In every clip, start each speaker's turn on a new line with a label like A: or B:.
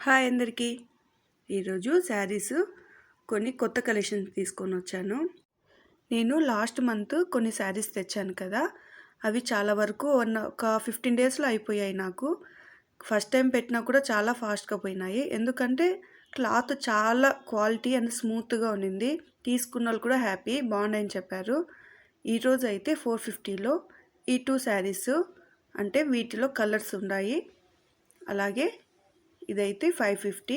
A: Hi అందరికీ. ఈరోజు శారీస్ కొన్ని కొత్త కలెక్షన్స్ తీసుకొని వచ్చాను. నేను లాస్ట్ మంత్ కొన్ని శారీస్ తెచ్చాను కదా, అవి చాలా వరకు ఒక 15 డేస్లో అయిపోయాయి. నాకు ఫస్ట్ టైం పెట్టినా కూడా చాలా ఫాస్ట్గా పోయినాయి. ఎందుకంటే క్లాత్ చాలా క్వాలిటీ అండ్ స్మూత్గా ఉన్నింది. తీసుకున్న వాళ్ళు కూడా హ్యాపీ బాగున్నాయని చెప్పారు. ఈరోజు అయితే 450లో ఈ 2 శారీస్, అంటే వీటిలో కలర్స్ ఉన్నాయి. అలాగే ఇదైతే 550.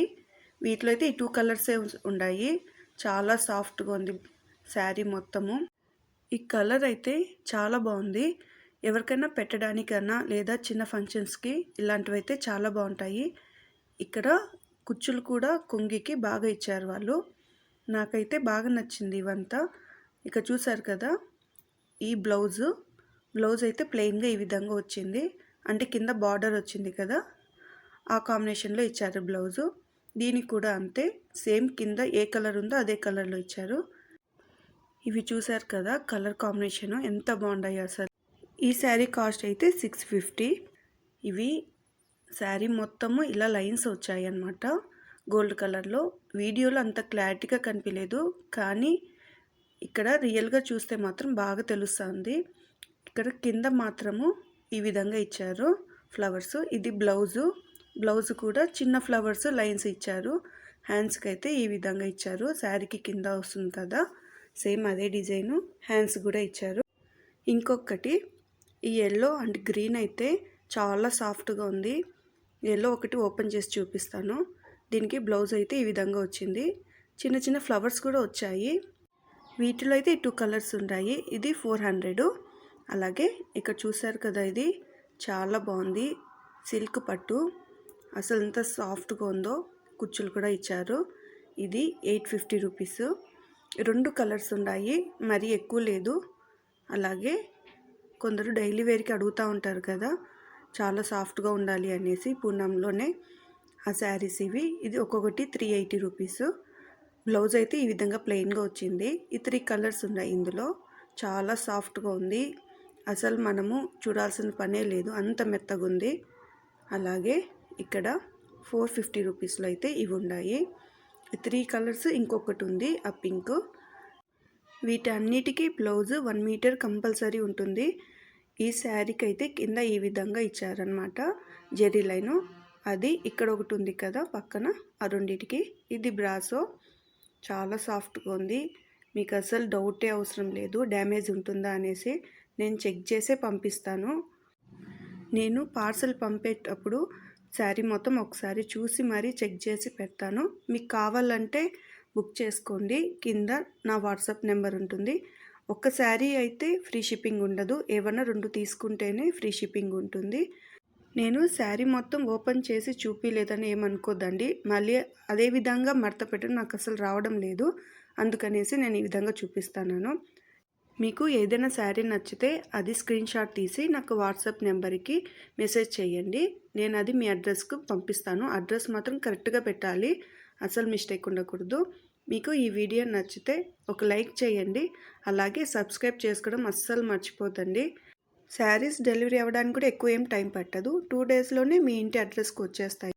A: వీటిలో అయితే ఈ 2 కలర్సే ఉన్నాయి. చాలా సాఫ్ట్గా ఉంది శారీ మొత్తము. ఈ కలర్ అయితే చాలా బాగుంది. ఎవరికైనా పెట్టడానికన్నా లేదా చిన్న ఫంక్షన్స్కి ఇలాంటివి అయితే చాలా బాగుంటాయి. ఇక్కడ కుచ్చులు కూడా కొంగికి బాగా ఇచ్చారు వాళ్ళు. నాకైతే బాగా నచ్చింది ఇవంతా. ఇక చూసారు కదా, ఈ బ్లౌజ్ అయితే ప్లెయిన్గా ఈ విధంగా వచ్చింది. అంటే కింద బార్డర్ వచ్చింది కదా, ఆ కాంబినేషన్లో ఇచ్చారు బ్లౌజు. దీనికి కూడా అంతే, సేమ్ కింద ఏ కలర్ ఉందో అదే కలర్లో ఇచ్చారు. ఇవి చూసారు కదా కలర్ కాంబినేషను ఎంత బాగున్నాయి అసలు. ఈ శారీ కాస్ట్ అయితే 650. ఇవి శారీ మొత్తము ఇలా లైన్స్ వచ్చాయి అన్నమాట, గోల్డ్ కలర్లో. వీడియోలో అంత క్లారిటీగా కనిపించలేదు, కానీ ఇక్కడ రియల్గా చూస్తే మాత్రం బాగా తెలుస్తుంది. ఇక్కడ కింద మాత్రము ఈ విధంగా ఇచ్చారు ఫ్లవర్స్. ఇది బ్లౌజ్ కూడా చిన్న ఫ్లవర్స్ లైన్స్ ఇచ్చారు. హ్యాండ్స్కి అయితే ఈ విధంగా ఇచ్చారు. శారీకి కింద వస్తుంది కదా, సేమ్ అదే డిజైను హ్యాండ్స్ కూడా ఇచ్చారు. ఇంకొకటి ఈ ఎల్లో అండ్ గ్రీన్ అయితే చాలా సాఫ్ట్గా ఉంది. ఎల్లో ఒకటి ఓపెన్ చేసి చూపిస్తాను. దీనికి బ్లౌజ్ అయితే ఈ విధంగా వచ్చింది. చిన్న చిన్న ఫ్లవర్స్ కూడా వచ్చాయి. వీటిలో అయితే 2 కలర్స్ ఉన్నాయి. ఇది 400. అలాగే ఇక్కడ చూసారు కదా, ఇది చాలా బాగుంది. సిల్క్ పట్టు, అసలు ఎంత సాఫ్ట్గా ఉందో. కుచ్చులు కూడా ఇచ్చారు. ఇది 850 రూపీస్. 2 కలర్స్ ఉన్నాయి, మరీ ఎక్కువ లేదు. అలాగే కొందరు డైలీ వేర్కి అడుగుతూ ఉంటారు కదా, చాలా సాఫ్ట్గా ఉండాలి అనేసి పూనంలోనే ఆ శారీస్ ఇవి. ఇది ఒక్కొక్కటి 380 రూపీస్. బ్లౌజ్ అయితే ఈ విధంగా ప్లెయిన్గా వచ్చింది. ఈ 3 కలర్స్ ఉన్నాయి ఇందులో. చాలా సాఫ్ట్గా ఉంది. అసలు మనము చూడాల్సిన పనే లేదు, అంత మెత్తగా ఉంది. అలాగే ఇక్కడ 450 రూపీస్లో అయితే ఇవి ఉన్నాయి. 3 కలర్స్, ఇంకొకటి ఉంది ఆ పింక్. వీటన్నిటికీ బ్లౌజ్ 1 మీటర్ కంపల్సరీ ఉంటుంది. ఈ శారీకి అయితే కింద ఈ విధంగా ఇచ్చారనమాట జెరీ లైను. అది ఇక్కడ ఒకటి ఉంది కదా పక్కన, ఆ రెండింటికి. ఇది బ్రాసో, చాలా సాఫ్ట్గా ఉంది. మీకు అసలు డౌటే అవసరం లేదు డ్యామేజ్ ఉంటుందా అనేసి. నేను చెక్ చేసే పంపిస్తాను. నేను పార్సల్ పంపేటప్పుడు శారీ మొత్తం ఒకసారి చూసి మరీ చెక్ చేసి పెడతాను. మీకు కావాలంటే బుక్ చేసుకోండి. కింద నా వాట్సాప్ నెంబర్ ఉంటుంది. ఒక శారీ అయితే ఫ్రీ షిప్పింగ్ ఉండదు, ఏమన్నా 2 తీసుకుంటేనే ఫ్రీ షిప్పింగ్ ఉంటుంది. నేను శారీ మొత్తం ఓపెన్ చేసి చూపించలేదని ఏమనుకోద్దండి. మళ్ళీ అదే విధంగా మడత పెట్టడం నాకు అసలు రావడం లేదు, అందుకనేసి నేను ఈ విధంగా చూపిస్తాను. మీకు ఏదైనా శారీ నచ్చితే అది స్క్రీన్ షాట్ తీసి నాకు వాట్సాప్ నెంబర్కి మెసేజ్ చేయండి. నేను అది మీ అడ్రస్కు పంపిస్తాను. అడ్రస్ మాత్రం కరెక్ట్గా పెట్టాలి, అసలు మిస్టేక్ ఉండకూడదు. మీకు ఈ వీడియో నచ్చితే ఒక లైక్ చేయండి. అలాగే సబ్స్క్రైబ్ చేసుకోవడం అస్సలు మర్చిపోతండి. శారీస్ డెలివరీ అవ్వడానికి కూడా ఎక్కువ ఏం టైం పట్టదు. 2 డేస్లోనే మీ ఇంటి అడ్రస్కి వచ్చేస్తాయి.